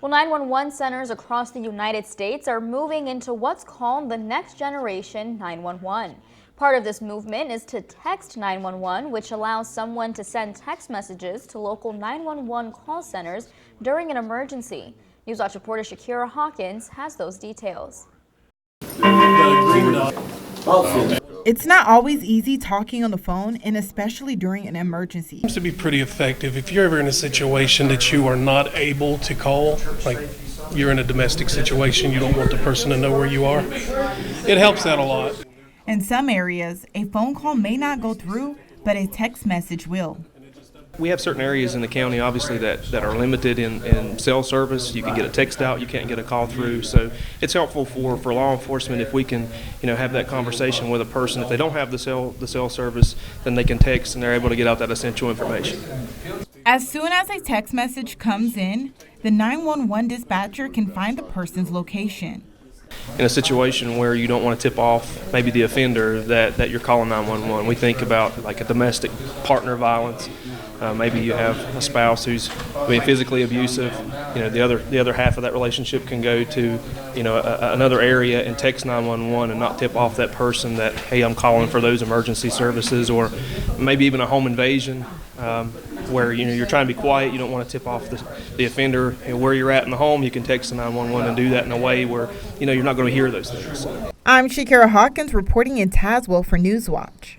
Well, 911 centers across the United States are moving into what's called the next generation 911. Part of this movement is to text 911, which allows someone to send text messages to local 911 call centers during an emergency. Newswatch reporter Shakira Hawkins has those details. It's not always easy talking on the phone, and especially during an emergency. It seems to be pretty effective. If you're ever in a situation that you are not able to call, like you're in a domestic situation, you don't want the person to know where you are, it helps out a lot. In some areas, a phone call may not go through, but a text message will. We have certain areas in the county, obviously, that are limited in cell service. You can get a text out, you can't get a call through. So it's helpful for law enforcement if we can, have that conversation with a person. If they don't have the cell service, then they can text and they're able to get out that essential information. As soon as a text message comes in, the 911 dispatcher can find the person's location. In a situation where you don't want to tip off maybe the offender that you're calling 911, we think about like a domestic partner violence. Maybe you have a spouse who's being physically abusive. The other half of that relationship can go to another area and text 911 and not tip off that person that, hey, I'm calling for those emergency services, or maybe even a home invasion where you're trying to be quiet. You don't want to tip off the offender. Where you're at in the home, you can text 911 and do that in a way where you're not going to hear those things. I'm Shakira Hawkins reporting in Tazewell for Newswatch.